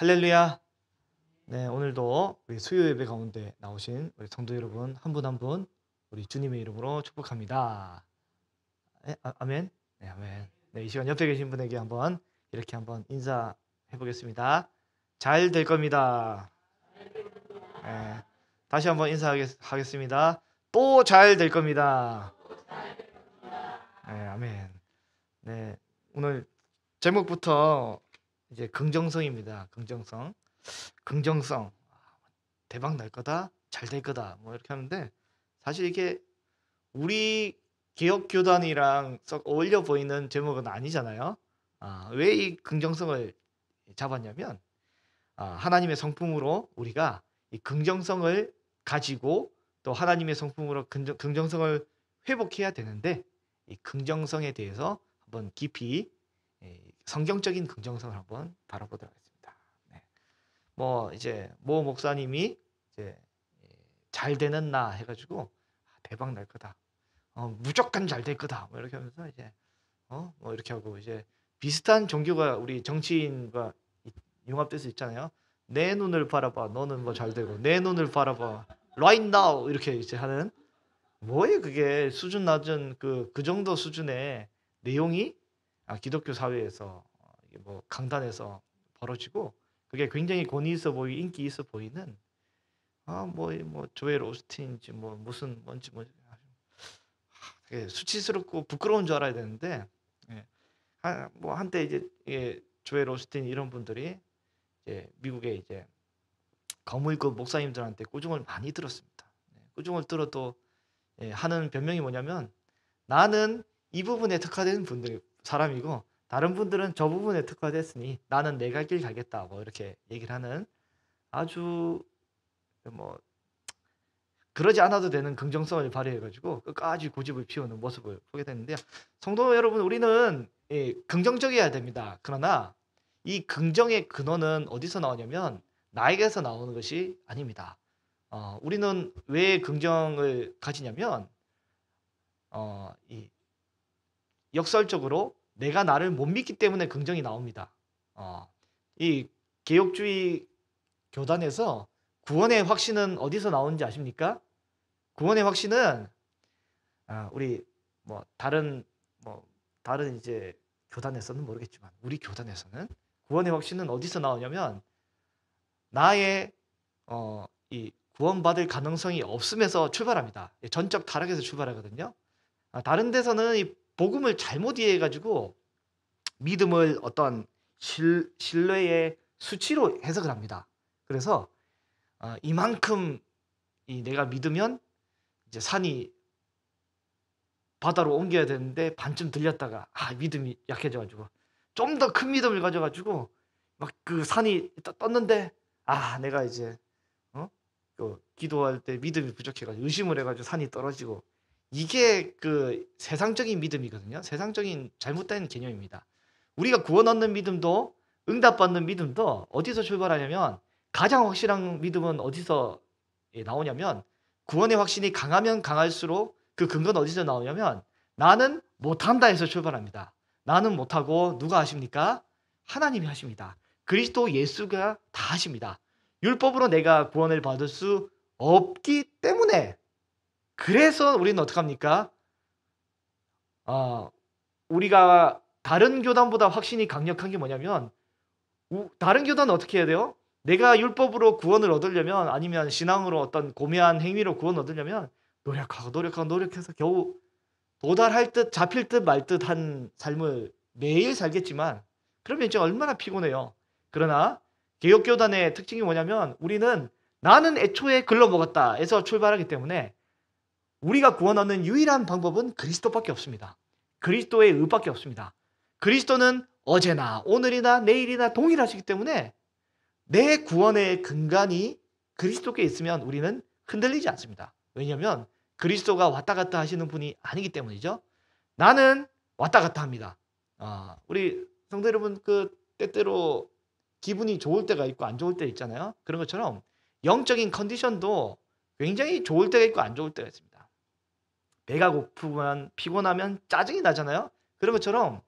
할렐루야. 네, 오늘도 우리 수요 예배 가운데 나오신 우리 성도 여러분 한 분 한 분 우리 주님의 이름으로 축복합니다. 네, 아멘. 네, 아멘. 네, 이 시간 옆에 계신 분에게 이렇게 한번 인사해 보겠습니다. 잘 될 겁니다. 네, 다시 한번 인사하겠습니다. 또 잘 될 겁니다. 네, 아멘. 네, 오늘 제목부터 이제 긍정성입니다. 긍정성. 대박 날 거다, 잘 될 거다, 뭐 이렇게 하는데 사실 이게 우리 개혁 교단이랑 썩 어울려 보이는 제목은 아니잖아요. 왜 이 긍정성을 잡았냐면 하나님의 성품으로 우리가 이 긍정성을 가지고 또 하나님의 성품으로 긍정성을 회복해야 되는데 이 긍정성에 대해서 한번 깊이 성경적인 긍정성을 한번 바라보도록 하겠습니다. 네. 뭐 이제 모 목사님이 이제 잘 되는 나 해가지고 대박 날 거다. 무조건 잘 될 거다. 뭐 이렇게 하면서 이제 뭐 이렇게 하고 이제 비슷한 종교가 우리 정치인과 융합될 수 있잖아요. 내 눈을 바라봐. 너는 뭐 잘 되고 내 눈을 바라봐. Right now 이렇게 이제 하는 뭐예요 그게 수준 낮은 그 정도 수준의 내용이 기독교 사회에서 이게 뭐 강단에서 벌어지고 그게 굉장히 권위 있어 보이 인기 있어 보이는 뭐 조엘 오스틴인지 뭐 무슨 뭔지 뭐 되게 수치스럽고 부끄러운 줄 알아야 되는데 예. 뭐 한때 이제 조엘 오스틴 이런 분들이 이제 미국의 이제 거물급 목사님들한테 꾸중을 많이 들었습니다. 꾸중을 들어도 하는 변명이 뭐냐면 나는 이 부분에 특화된 사람이고 다른 분들은 저 부분에 특화됐으니 나는 내 갈 길 가겠다 뭐 이렇게 얘기를 하는 아주 뭐 그러지 않아도 되는 긍정성을 발휘해 가지고 끝까지 고집을 피우는 모습을 보게 되는데요. 성도 여러분 우리는 긍정적이어야 됩니다. 그러나 이 긍정의 근원은 어디서 나오냐면 나에게서 나오는 것이 아닙니다. 우리는 왜 긍정을 가지냐면 이 역설적으로 내가 나를 못 믿기 때문에 긍정이 나옵니다. 이 개혁주의 교단에서 구원의 확신은 어디서 나오는지 아십니까? 구원의 확신은 우리 뭐 다른 이제 교단에서는 모르겠지만 우리 교단에서는 구원의 확신은 어디서 나오냐면 나의 이 구원받을 가능성이 없음에서 출발합니다. 전적 타락에서 출발하거든요. 다른 데서는 이 복음을 잘못 이해해가지고 믿음을 어떤 신뢰의 수치로 해석을 합니다. 그래서 이만큼 내가 믿으면 이제 산이 바다로 옮겨야 되는데 반쯤 들렸다가 믿음이 약해져가지고 좀 더 큰 믿음을 가져가지고 막 그 산이 떴는데 내가 이제 그 기도할 때 믿음이 부족해가지고 의심을 해가지고 산이 떨어지고 이게 그 세상적인 믿음이거든요. 세상적인 잘못된 개념입니다. 우리가 구원 얻는 믿음도 응답받는 믿음도 어디서 출발하냐면 가장 확실한 믿음은 어디서 나오냐면 구원의 확신이 강하면 강할수록 그 근거는 어디서 나오냐면 나는 못한다 해서 출발합니다. 나는 못하고 누가 하십니까? 하나님이 하십니다. 그리스도 예수가 다 하십니다. 율법으로 내가 구원을 받을 수 없기 때문에 그래서 우리는 어떡합니까? 우리가 다른 교단보다 확신이 강력한 게 뭐냐면 다른 교단은 어떻게 해야 돼요? 내가 율법으로 구원을 얻으려면 아니면 신앙으로 어떤 고매한 행위로 구원 얻으려면 노력해서 겨우 도달할 듯 잡힐 듯 말 듯한 삶을 매일 살겠지만 그러면 이제 얼마나 피곤해요. 그러나 개혁교단의 특징이 뭐냐면 우리는 나는 애초에 글러먹었다 에서 출발하기 때문에 우리가 구원 얻는 유일한 방법은 그리스도밖에 없습니다. 그리스도의 의밖에 없습니다. 그리스도는 어제나 오늘이나 내일이나 동일하시기 때문에 내 구원의 근간이 그리스도께 있으면 우리는 흔들리지 않습니다. 왜냐하면 그리스도가 왔다 갔다 하시는 분이 아니기 때문이죠. 나는 왔다 갔다 합니다. 우리 성도 여러분 그 때때로 기분이 좋을 때가 있고 안 좋을 때 있잖아요. 그런 것처럼 영적인 컨디션도 굉장히 좋을 때가 있고 안 좋을 때가 있습니다. 배가 고프면 피곤하면 짜증이 나잖아요. 그런 것처럼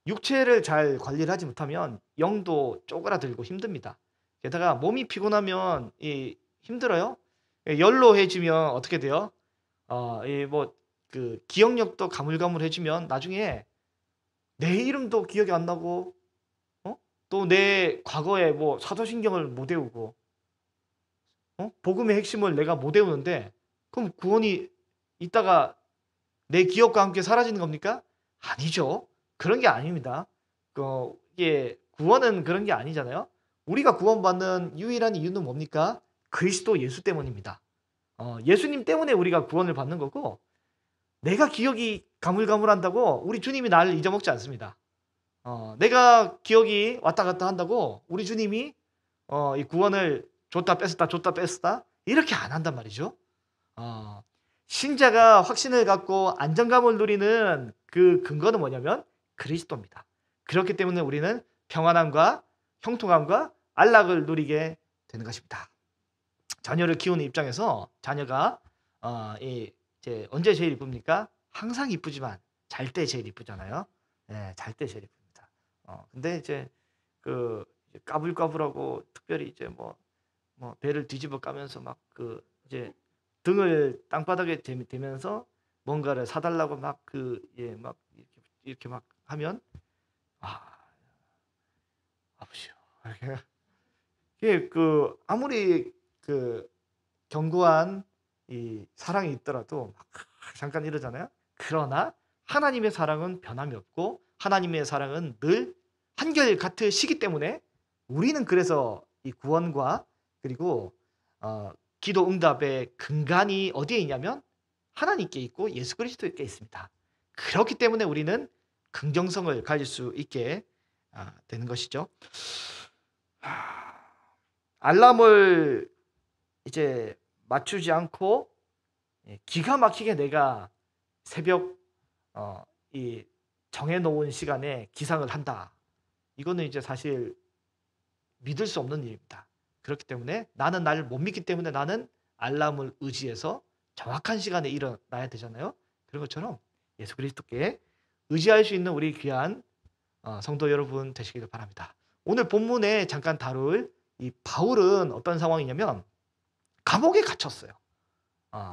육체를 잘 관리를 하지 못하면 영도 쪼그라들고 힘듭니다. 게다가 몸이 피곤하면 이 힘들어요. 연로해지면 어떻게 돼요? 이 뭐 그 기억력도 가물가물해지면 나중에 내 이름도 기억이 안 나고 또 내 과거에 뭐 사도신경을 못 외우고 복음의 핵심을 내가 못 외우는데 그럼 구원이 있다가 내 기억과 함께 사라지는 겁니까? 아니죠. 그런 게 아닙니다. 이게 구원은 그런 게 아니잖아요. 우리가 구원받는 유일한 이유는 뭡니까? 그리스도 예수 때문입니다. 예수님 때문에 우리가 구원을 받는 거고 내가 기억이 가물가물한다고 우리 주님이 나를 잊어먹지 않습니다. 내가 기억이 왔다 갔다 한다고 우리 주님이 이 구원을 줬다 뺐었다 줬다 뺐었다 이렇게 안 한단 말이죠. 어, 신자가 확신을 갖고 안정감을 누리는 그 근거는 뭐냐면 그리스도입니다. 그렇기 때문에 우리는 평안함과 형통함과 안락을 누리게 되는 것입니다. 자녀를 키우는 입장에서 자녀가 이제 언제 제일 이쁩니까? 항상 이쁘지만 잘 때 제일 이쁘잖아요. 네, 잘 때 제일 이쁩니다. 근데 이제 그 까불까불하고 특별히 이제 뭐 배를 뒤집어 까면서 막 그 이제 등을 땅바닥에 대면서 뭔가를 사달라고 막 막 이렇게 막 하면 아 아버지요. 이게 아무리 그 견고한 이 사랑이 있더라도 막 잠깐 이러잖아요. 그러나 하나님의 사랑은 변함이 없고 하나님의 사랑은 늘 한결같으시기 때문에 우리는 그래서 이 구원과 그리고 기도 응답의 근간이 어디에 있냐면 하나님께 있고 예수 그리스도께 있습니다. 그렇기 때문에 우리는 긍정성을 가질 수 있게 되는 것이죠. 알람을 이제 맞추지 않고 기가 막히게 내가 새벽 이 정해놓은 시간에 기상을 한다. 이거는 이제 사실 믿을 수 없는 일입니다. 그렇기 때문에 나는 나를 못 믿기 때문에 나는 알람을 의지해서 정확한 시간에 일어나야 되잖아요. 그런 것처럼 예수 그리스도께 의지할 수 있는 우리 귀한 성도 여러분 되시기를 바랍니다. 오늘 본문에 잠깐 다룰 이 바울은 어떤 상황이냐면 감옥에 갇혔어요.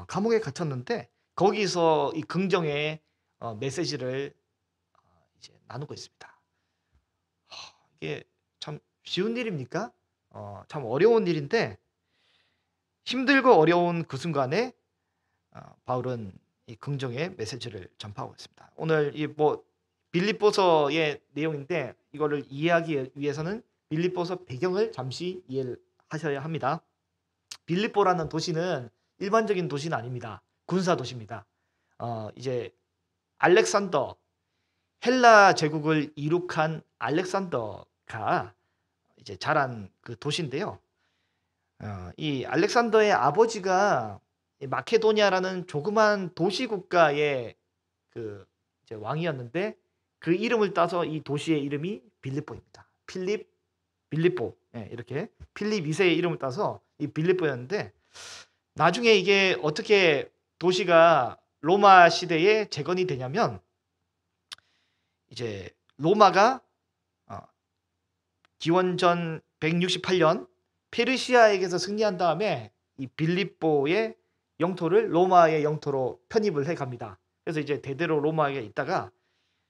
감옥에 갇혔는데 거기서 이 긍정의 메시지를 이제 나누고 있습니다. 이게 참 쉬운 일입니까? 참 어려운 일인데 힘들고 어려운 그 순간에 바울은 이 긍정의 메시지를 전파하고 있습니다. 오늘 빌립보서의 내용인데 이거를 이해하기 위해서는 빌립보서 배경을 잠시 이해를 하셔야 합니다. 빌립보라는 도시는 일반적인 도시는 아닙니다. 군사 도시입니다. 이제 알렉산더 헬라 제국을 이룩한 알렉산더가 이제 자란 그 도시인데요. 이 알렉산더의 아버지가 마케도니아라는 조그만 도시 국가의 그 이제 왕이었는데 그 이름을 따서 이 도시의 이름이 빌립보입니다. 빌립보 이렇게 필립 2세의 이름을 따서 이 빌립보였는데 나중에 이게 어떻게 도시가 로마 시대에 재건이 되냐면 이제 로마가 기원전 168년 페르시아에게서 승리한 다음에 이 빌립보의 영토를 로마의 영토로 편입을 해 갑니다. 그래서 이제 대대로 로마에 있다가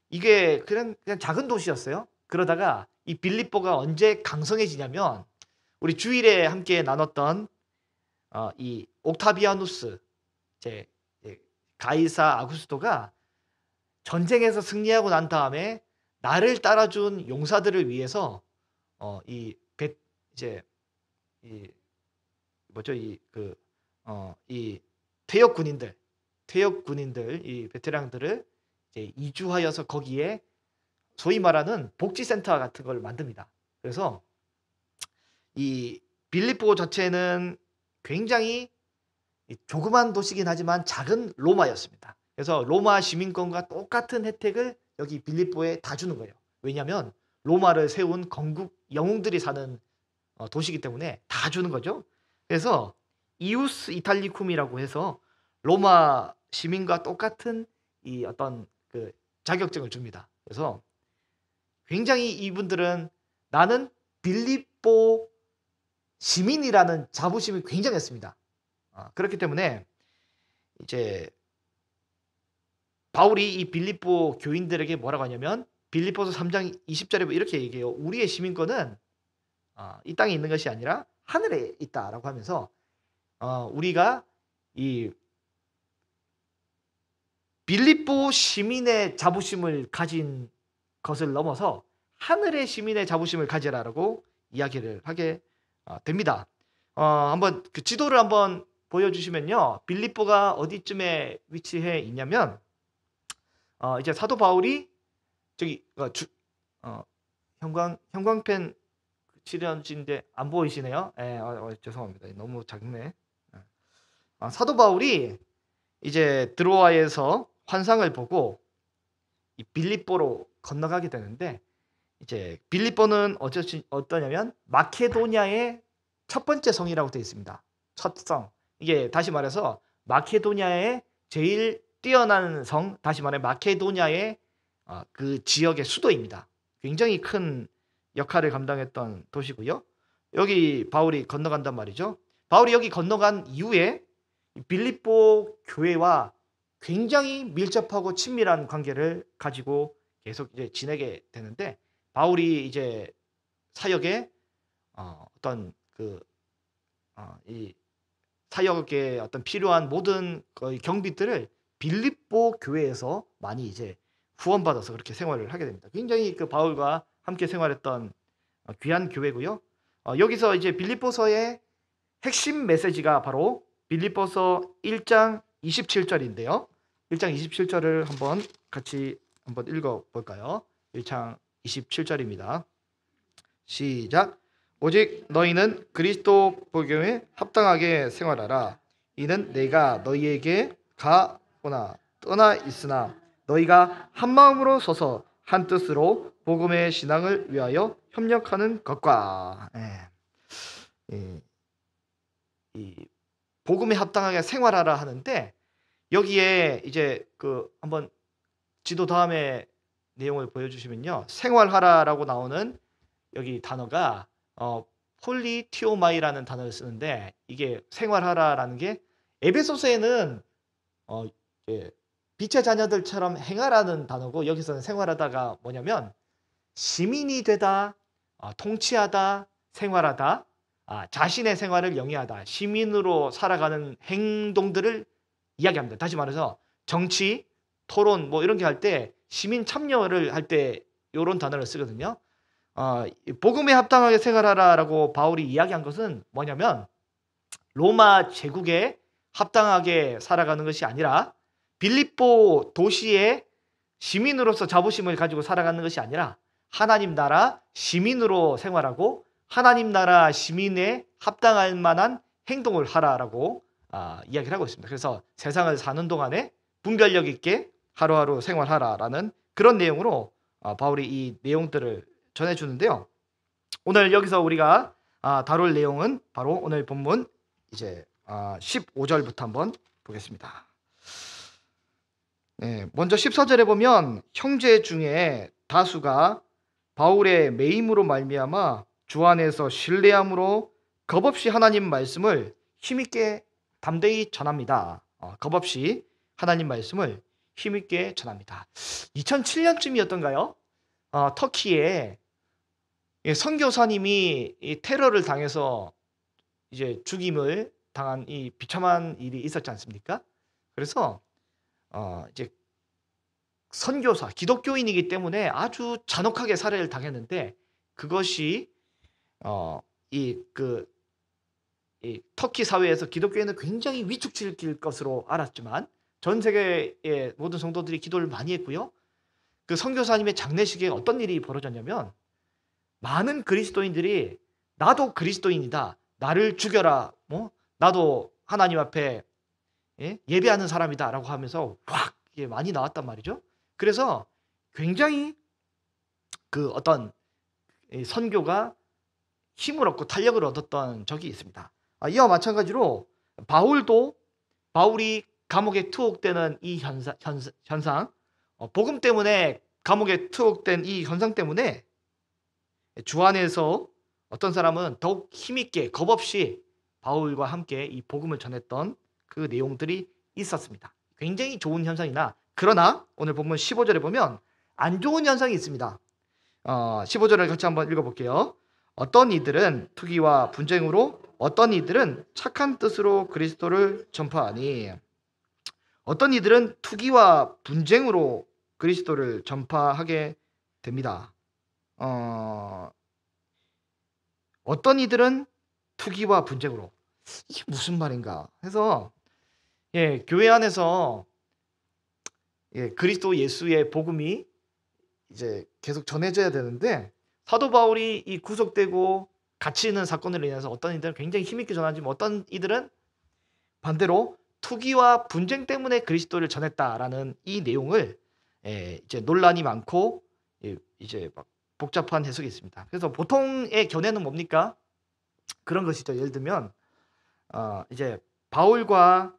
이게 그냥 작은 도시였어요. 그러다가 이 빌립보가 언제 강성해지냐면 우리 주일에 함께 나눴던 이 옥타비아누스 이제 가이사 아구스토가 전쟁에서 승리하고 난 다음에 나를 따라준 용사들을 위해서 이제 이 뭐죠 이 퇴역 군인들 이 베테랑들을 이제 이주하여서 거기에 소위 말하는 복지센터 같은 걸 만듭니다. 그래서 이 빌립보 자체는 굉장히 조그만 도시긴 하지만 작은 로마였습니다. 그래서 로마 시민권과 똑같은 혜택을 여기 빌립보에 다 주는 거예요. 왜냐하면 로마를 세운 건국 영웅들이 사는 도시이기 때문에 다 주는 거죠. 그래서 이우스 이탈리쿰이라고 해서 로마 시민과 똑같은 이 어떤 그 자격증을 줍니다. 그래서 굉장히 이분들은 나는 빌립보 시민이라는 자부심이 굉장했습니다. 그렇기 때문에 이제 바울이 이 빌립보 교인들에게 뭐라고 하냐면 빌립보서 3장 20절에 이렇게 얘기해요. 우리의 시민권은 이 땅에 있는 것이 아니라 하늘에 있다라고 하면서 우리가 이 빌립보 시민의 자부심을 가진 것을 넘어서 하늘의 시민의 자부심을 가지라라고 이야기를 하게 됩니다. 한번 그 지도를 한번 보여주시면요. 빌립보가 어디쯤에 위치해 있냐면 이제 사도 바울이 저기 형광펜 칠해진데 안 보이시네요. 죄송합니다. 너무 작네. 사도 바울이 이제 드로아에서 환상을 보고 이 빌립보로 건너가게 되는데 이제 빌립보는 어떠냐면 마케도니아의 첫 번째 성이라고 되어 있습니다. 첫 성. 이게 다시 말해서 마케도니아의 제일 뛰어난 성, 다시 말해 마케도니아의 그 지역의 수도입니다. 굉장히 큰 역할을 감당했던 도시고요. 여기 바울이 건너간단 말이죠. 바울이 여기 건너간 이후에 빌립보 교회와 굉장히 밀접하고 친밀한 관계를 가지고 계속 이제 지내게 되는데 바울이 이제 사역에 어떤 이 사역에 어떤 필요한 모든 거의 경비들을 빌립보 교회에서 많이 이제 후원받아서 그렇게 생활을 하게 됩니다. 굉장히 그 바울과 함께 생활했던 귀한 교회고요. 여기서 이제 빌립보서의 핵심 메시지가 바로 빌립보서 1장 27절인데요. 1장 27절을 같이 한번 읽어볼까요? 1장 27절입니다. 시작. 오직 너희는 그리스도 복음에 합당하게 생활하라. 이는 내가 너희에게 가거나 떠나 있으나 너희가 한 마음으로 서서 한 뜻으로 복음의 신앙을 위하여 협력하는 것과 이 복음에 합당하게 생활하라 하는데 여기에 이제 한번 지도 다음에 내용을 보여주시면요. 생활하라라고 나오는 여기 단어가 폴리티오마이라는 단어를 쓰는데 이게 생활하라라는 게 에베소서에는 빛의 자녀들처럼 행하라는 단어고 여기서는 생활하다가 뭐냐면 시민이 되다, 통치하다, 생활하다, 자신의 생활을 영위하다, 시민으로 살아가는 행동들을 이야기합니다. 다시 말해서 정치, 토론 뭐 이런 게 할 때 시민 참여를 할 때 이런 단어를 쓰거든요. 복음에 합당하게 생활하라라고 바울이 이야기한 것은 뭐냐면 로마 제국에 합당하게 살아가는 것이 아니라 빌립보 도시의 시민으로서 자부심을 가지고 살아가는 것이 아니라 하나님 나라 시민으로 생활하고 하나님 나라 시민에 합당할 만한 행동을 하라라고 이야기를 하고 있습니다. 그래서 세상을 사는 동안에 분별력 있게 하루하루 생활하라라는 그런 내용으로 바울이 이 내용들을 전해주는데요. 오늘 여기서 우리가 다룰 내용은 바로 오늘 본문 이제 15절부터 한번 보겠습니다. 먼저 14절에 보면 형제 중에 다수가 바울의 매임으로 말미암아 주 안에서 신뢰함으로 겁없이 하나님 말씀을 힘있게 담대히 전합니다. 겁없이 하나님 말씀을 힘있게 전합니다. 2007년쯤이었던가요? 터키에 선교사님이 이 테러를 당해서 이제 죽임을 당한 이 비참한 일이 있었지 않습니까? 그래서 이제 선교사, 기독교인이기 때문에 아주 잔혹하게 살해를 당했는데 그것이 이 터키 사회에서 기독교인은 굉장히 위축시킬 것으로 알았지만 전 세계의 모든 성도들이 기도를 많이 했고요. 그 선교사님의 장례식에 어떤 일이 벌어졌냐면 많은 그리스도인들이 나도 그리스도인이다. 나를 죽여라. 나도 하나님 앞에 예배하는 사람이다. 라고 하면서 확 많이 나왔단 말이죠. 그래서 굉장히 어떤 선교가 힘을 얻고 탄력을 얻었던 적이 있습니다. 이와 마찬가지로 바울이 감옥에 투옥되는 이 현상, 복음 때문에 감옥에 투옥된 이 현상 때문에 주 안에서 어떤 사람은 더욱 힘있게 겁없이 바울과 함께 이 복음을 전했던 그 내용들이 있었습니다. 굉장히 좋은 현상이나 그러나 오늘 본문 15절에 보면 안 좋은 현상이 있습니다. 15절을 같이 한번 읽어볼게요. 어떤 이들은 투기와 분쟁으로 어떤 이들은 착한 뜻으로 그리스도를 전파하니 어떤 이들은 투기와 분쟁으로 그리스도를 전파하게 됩니다. 어떤 이들은 투기와 분쟁으로 이게 무슨 말인가 해서 교회 안에서 그리스도 예수의 복음이 이제 계속 전해져야 되는데 사도 바울이 이 구속되고 갇히 있는 사건으로 인해서 어떤 이들은 굉장히 힘있게 전하지만 어떤 이들은 반대로 투기와 분쟁 때문에 그리스도를 전했다라는 이 내용을 이제 논란이 많고 이제 막 복잡한 해석이 있습니다. 그래서 보통의 견해는 뭡니까? 그런 것이죠. 예를 들면 이제 바울과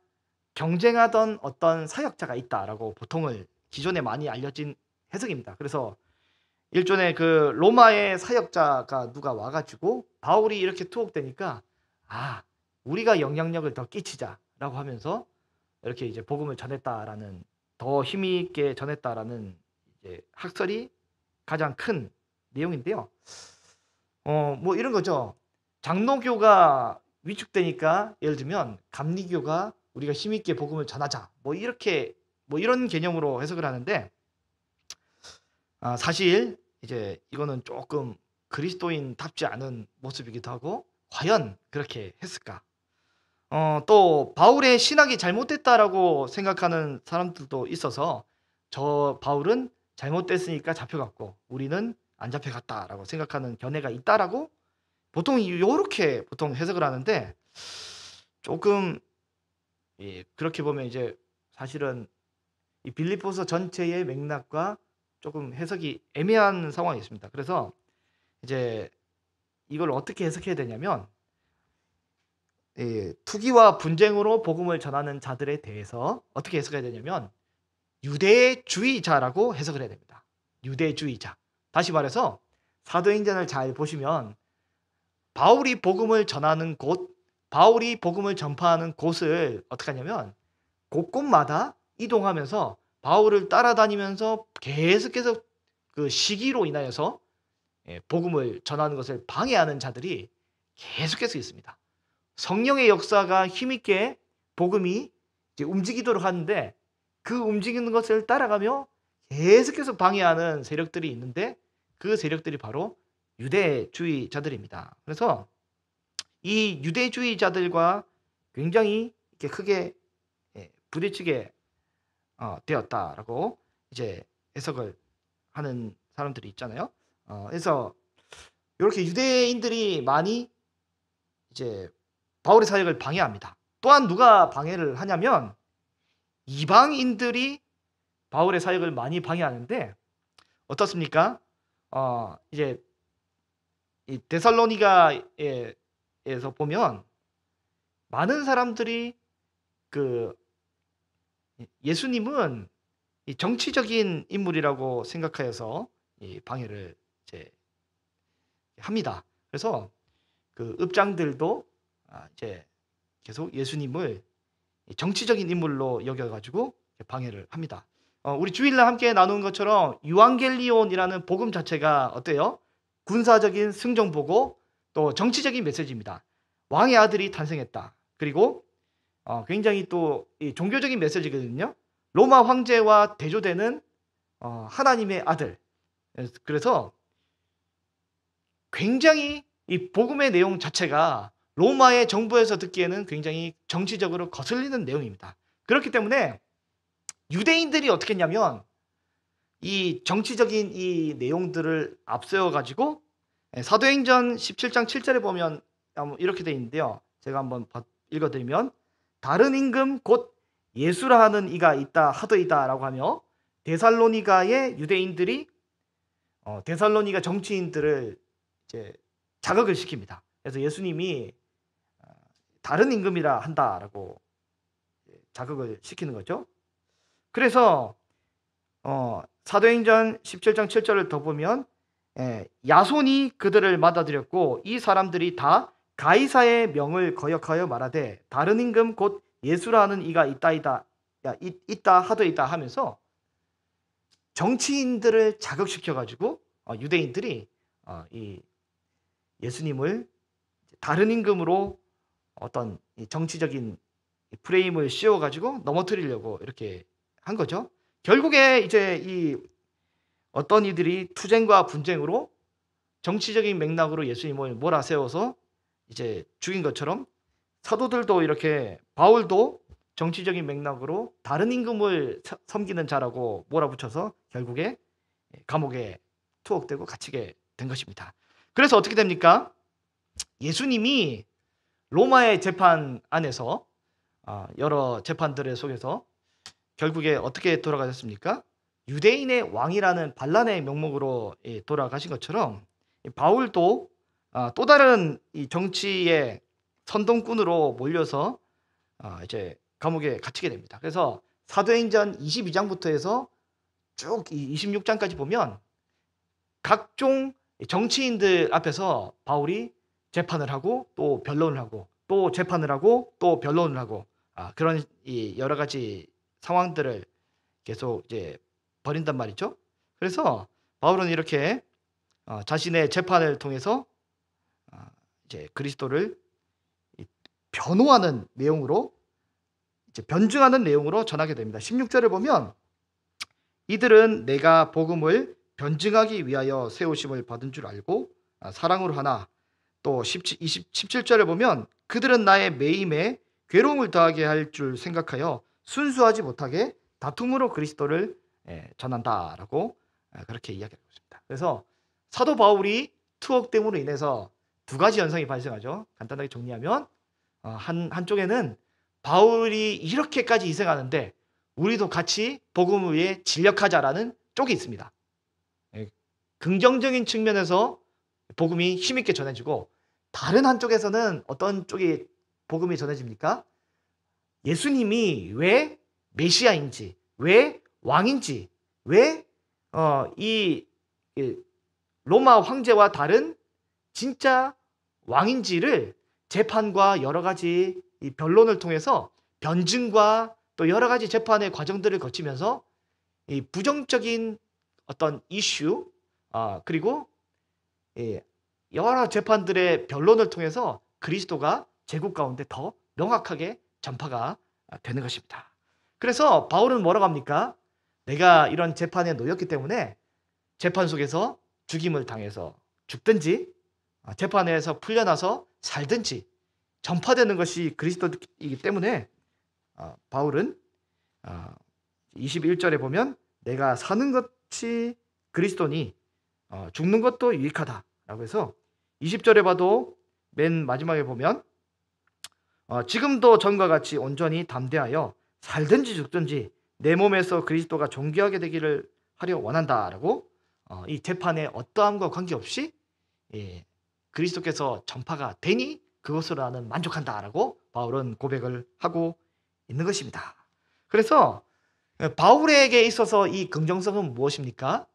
경쟁하던 어떤 사역자가 있다라고 보통을 기존에 많이 알려진 해석입니다. 그래서 일종의 그 로마의 사역자가 누가 와가지고 바울이 이렇게 투옥되니까 우리가 영향력을 더 끼치자라고 하면서 이렇게 이제 복음을 전했다라는 더 힘이 있게 전했다라는 이제 학설이 가장 큰 내용인데요. 뭐 이런 거죠. 장로교가 위축되니까 예를 들면 감리교가 우리가 힘있게 복음을 전하자 뭐 이렇게 뭐 이런 개념으로 해석을 하는데 사실 이제 이거는 조금 그리스도인답지 않은 모습이기도 하고 과연 그렇게 했을까? 또 바울의 신학이 잘못됐다라고 생각하는 사람들도 있어서 저 바울은 잘못됐으니까 잡혀갔고 우리는 안 잡혀갔다라고 생각하는 견해가 있다라고 보통 요렇게 보통 해석을 하는데 조금 그렇게 보면 이제 사실은 이 빌립보서 전체의 맥락과 조금 해석이 애매한 상황이 있습니다. 그래서 이제 이걸 어떻게 해석해야 되냐면 투기와 분쟁으로 복음을 전하는 자들에 대해서 어떻게 해석해야 되냐면 유대주의자라고 해석을 해야 됩니다. 유대주의자. 다시 말해서 사도행전을 잘 보시면 바울이 복음을 전하는 곳, 바울이 복음을 전파하는 곳을 어떻게 하냐면 곳곳마다 이동하면서 바울을 따라다니면서 계속해서 그 시기로 인하여서 복음을 전하는 것을 방해하는 자들이 계속해서 있습니다. 성령의 역사가 힘있게 복음이 이제 움직이도록 하는데 그 움직이는 것을 따라가며 계속해서 방해하는 세력들이 있는데 그 세력들이 바로 유대주의자들입니다. 그래서 이 유대주의자들과 굉장히 이렇게 크게 부딪히게 되었다라고 이제 해석을 하는 사람들이 있잖아요. 그래서 이렇게 유대인들이 많이 이제 바울의 사역을 방해합니다. 또한 누가 방해를 하냐면 이방인들이 바울의 사역을 많이 방해하는데 어떻습니까? 이제 이 데살로니가에서 보면 많은 사람들이 그 예수님은 이 정치적인 인물이라고 생각하여서 이 방해를 이제 합니다. 그래서 그 읍장들도 이제 계속 예수님을 정치적인 인물로 여겨가지고 방해를 합니다. 우리 주일날 함께 나눈 것처럼 유앙겔리온이라는 복음 자체가 어때요? 군사적인 승전보고 또 정치적인 메시지입니다. 왕의 아들이 탄생했다. 그리고 굉장히 또 이 종교적인 메시지거든요. 로마 황제와 대조되는 하나님의 아들. 그래서 굉장히 이 복음의 내용 자체가 로마의 정부에서 듣기에는 굉장히 정치적으로 거슬리는 내용입니다. 그렇기 때문에 유대인들이 어떻게 했냐면 이 정치적인 이 내용들을 앞세워 가지고 사도행전 17장 7절에 보면 이렇게 되어 있는데요. 제가 한번 읽어드리면 다른 임금 곧 예수라 하는 이가 있다 하더이다라고 하며 데살로니가의 유대인들이 데살로니가 정치인들을 이제 자극을 시킵니다. 그래서 예수님이 다른 임금이라 한다라고 자극을 시키는 거죠. 그래서 사도행전 17장 7절을 더 보면 야손이 그들을 맞아들였고 이 사람들이 다 가이사의 명을 거역하여 말하되 다른 임금 곧 예수라 하는 이가 있다 하더이다 하면서 정치인들을 자극시켜 가지고 유대인들이 이 예수님을 다른 임금으로 어떤 이 정치적인 프레임을 씌워 가지고 넘어뜨리려고 이렇게 한 거죠. 결국에 이제 이 어떤 이들이 투쟁과 분쟁으로 정치적인 맥락으로 예수님을 몰아세워서 이제 죽인 것처럼 사도들도 이렇게 바울도 정치적인 맥락으로 다른 임금을 섬기는 자라고 몰아붙여서 결국에 감옥에 투옥되고 갇히게 된 것입니다. 그래서 어떻게 됩니까? 예수님이 로마의 재판 안에서 여러 재판들의 속에서 결국에 어떻게 돌아가셨습니까? 유대인의 왕이라는 반란의 명목으로 돌아가신 것처럼 바울도 또 다른 이 정치의 선동꾼으로 몰려서 이제 감옥에 갇히게 됩니다. 그래서 사도행전 22장부터 해서 쭉 26장까지 보면 각종 정치인들 앞에서 바울이 재판을 하고 또 변론을 하고 또 재판을 하고 또 변론을 하고 그런 이 여러 가지 상황들을 계속 이제 벌인단 말이죠. 그래서 바울은 이렇게 자신의 재판을 통해서 이제 그리스도를 변호하는 내용으로 이제 변증하는 내용으로 전하게 됩니다. 16절을 보면 이들은 내가 복음을 변증하기 위하여 세우심을 받은 줄 알고 사랑으로 하나 또 17절을 보면 그들은 나의 매임에 괴로움을 더하게 할 줄 생각하여 순수하지 못하게 다툼으로 그리스도를 전한다라고 그렇게 이야기하고 있습니다. 그래서 사도 바울이 투옥됨으로 인해서 두 가지 현상이 발생하죠. 간단하게 정리하면 한쪽에는 바울이 이렇게까지 희생하는데 우리도 같이 복음을 위해 진력하자라는 쪽이 있습니다. 긍정적인 측면에서 복음이 힘있게 전해지고 다른 한쪽에서는 어떤 쪽이 복음이 전해집니까? 예수님이 왜 메시아인지, 왜 왕인지, 왜 이 로마 황제와 다른 진짜 왕인지를 재판과 여러 가지 이 변론을 통해서 변증과 또 여러 가지 재판의 과정들을 거치면서 이 부정적인 어떤 이슈 그리고 여러 재판들의 변론을 통해서 그리스도가 제국 가운데 더 명확하게 전파가 되는 것입니다. 그래서 바울은 뭐라고 합니까? 내가 이런 재판에 놓였기 때문에 재판 속에서 죽임을 당해서 죽든지 재판에서 풀려나서 살든지 전파되는 것이 그리스도이기 때문에 바울은 21절에 보면 내가 사는 것이 그리스도니 죽는 것도 유익하다라고 해서 20절에 봐도 맨 마지막에 보면 지금도 전과 같이 온전히 담대하여 살든지 죽든지 내 몸에서 그리스도가 존귀하게 되기를 하려 원한다라고 이 재판의 어떠함과 관계없이 그리스도께서 전파가 되니 그것으로 나는 만족한다라고 바울은 고백을 하고 있는 것입니다. 그래서 바울에게 있어서 이 긍정성은 무엇입니까?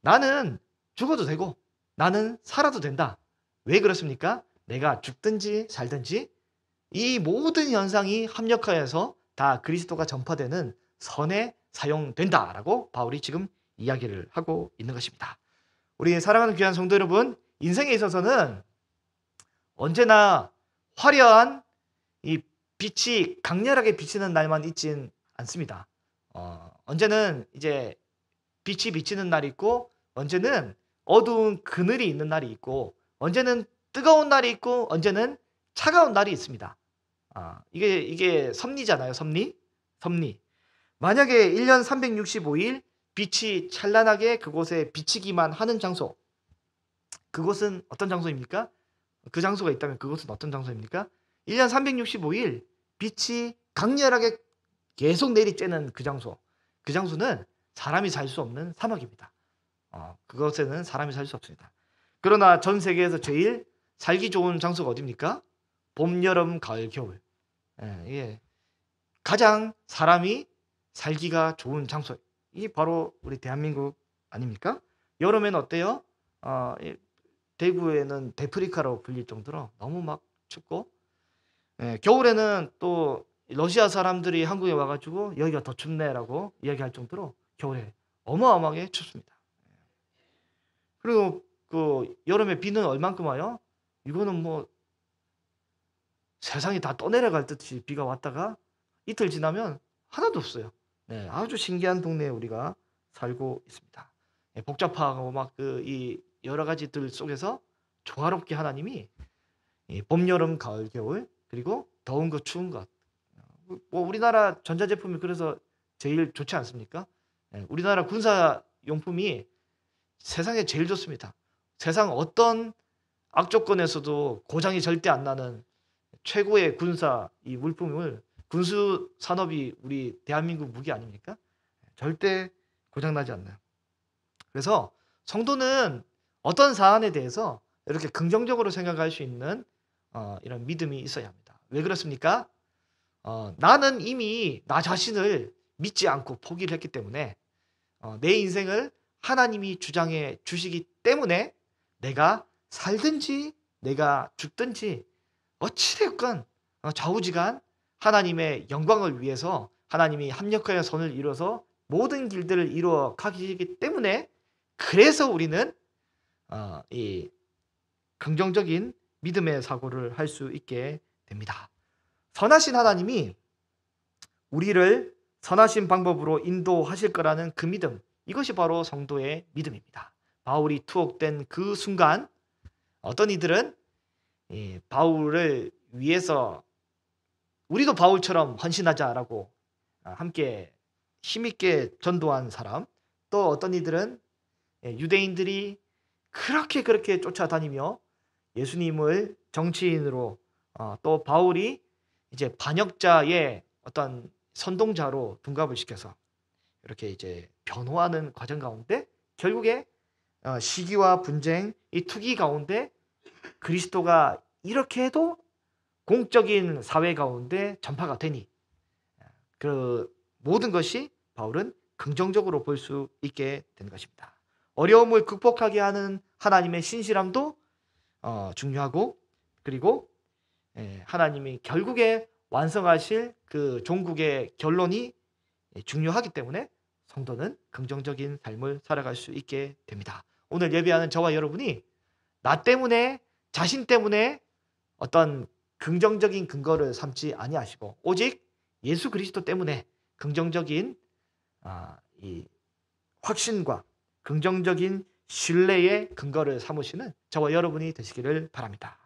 나는 죽어도 되고 나는 살아도 된다. 왜 그렇습니까? 내가 죽든지 살든지 이 모든 현상이 합력하여서 다 그리스도가 전파되는 선에 사용된다라고 바울이 지금 이야기를 하고 있는 것입니다. 우리 사랑하는 귀한 성도 여러분, 인생에 있어서는 언제나 화려한 이 빛이 강렬하게 비치는 날만 있진 않습니다. 언제는 이제 빛이 비치는 날이 있고 언제는 어두운 그늘이 있는 날이 있고 언제는 뜨거운 날이 있고 언제는 차가운 날이 있습니다. 이게 섭리잖아요. 섭리. 만약에 1년 365일 빛이 찬란하게 그곳에 비치기만 하는 장소, 그곳은 어떤 장소입니까? 그 장소가 있다면 그곳은 어떤 장소입니까? 1년 365일 빛이 강렬하게 계속 내리쬐는 그 장소. 그 장소는 사람이 살 수 없는 사막입니다. 그것에는 사람이 살 수 없습니다. 그러나 전 세계에서 제일 살기 좋은 장소가 어디입니까? 봄, 여름, 가을, 겨울. 이게 가장 사람이 살기가 좋은 장소. 이게 바로 우리 대한민국 아닙니까? 여름엔 어때요? 이 대구에는 데프리카라고 불릴 정도로 너무 막 춥고, 예, 겨울에는 또 러시아 사람들이 한국에 와 가지고 "여기가 더 춥네."라고 이야기할 정도로 겨울에 어마어마하게 춥습니다. 그리고 그 여름에 비는 얼만큼 와요? 이거는 뭐 세상이 다 떠내려갈 듯이 비가 왔다가 이틀 지나면 하나도 없어요. 네, 아주 신기한 동네에 우리가 살고 있습니다. 예, 복잡하고 막 이 여러 가지들 속에서 조화롭게 하나님이 이 봄, 여름, 가을, 겨울, 그리고 더운 것, 추운 것. 뭐 우리나라 전자제품이 그래서 제일 좋지 않습니까? 예, 우리나라 군사 용품이 세상에 제일 좋습니다. 세상 어떤 악조건에서도 고장이 절대 안 나는 최고의 군사 이 물품을, 군수 산업이 우리 대한민국 무기 아닙니까? 절대 고장 나지 않나요. 그래서 성도는 어떤 사안에 대해서 이렇게 긍정적으로 생각할 수 있는 이런 믿음이 있어야 합니다. 왜 그렇습니까? 나는 이미 나 자신을 믿지 않고 포기를 했기 때문에, 내 인생을 하나님이 주장해 주시기 때문에 내가 살든지 내가 죽든지 어찌되었건 좌우지간 하나님의 영광을 위해서 하나님이 합력하여 선을 이루어서 모든 길들을 이루어 가시기 때문에, 그래서 우리는 이 긍정적인 믿음의 사고를 할 수 있게 됩니다. 선하신 하나님이 우리를 선하신 방법으로 인도하실 거라는 그 믿음, 이것이 바로 성도의 믿음입니다. 바울이 투옥된 그 순간 어떤 이들은 바울을 위해서 우리도 바울처럼 헌신하자라고 함께 힘있게 전도한 사람, 또 어떤 이들은 유대인들이 그렇게 쫓아다니며 예수님을 정치인으로, 또 바울이 이제 반역자의 어떤 선동자로 둔갑을 시켜서 이렇게 이제 변호하는 과정 가운데 결국에 시기와 분쟁, 이 투기 가운데 그리스도가 이렇게 해도 공적인 사회 가운데 전파가 되니, 그 모든 것이 바울은 긍정적으로 볼 수 있게 된 것입니다. 어려움을 극복하게 하는 하나님의 신실함도 중요하고, 그리고 하나님이 결국에 완성하실 그 종국의 결론이 중요하기 때문에 성도는 긍정적인 삶을 살아갈 수 있게 됩니다. 오늘 예배하는 저와 여러분이 나 때문에, 자신 때문에 어떤 긍정적인 근거를 삼지 아니하시고 오직 예수 그리스도 때문에 긍정적인 이 확신과 긍정적인 신뢰의 근거를 삼으시는 저와 여러분이 되시기를 바랍니다.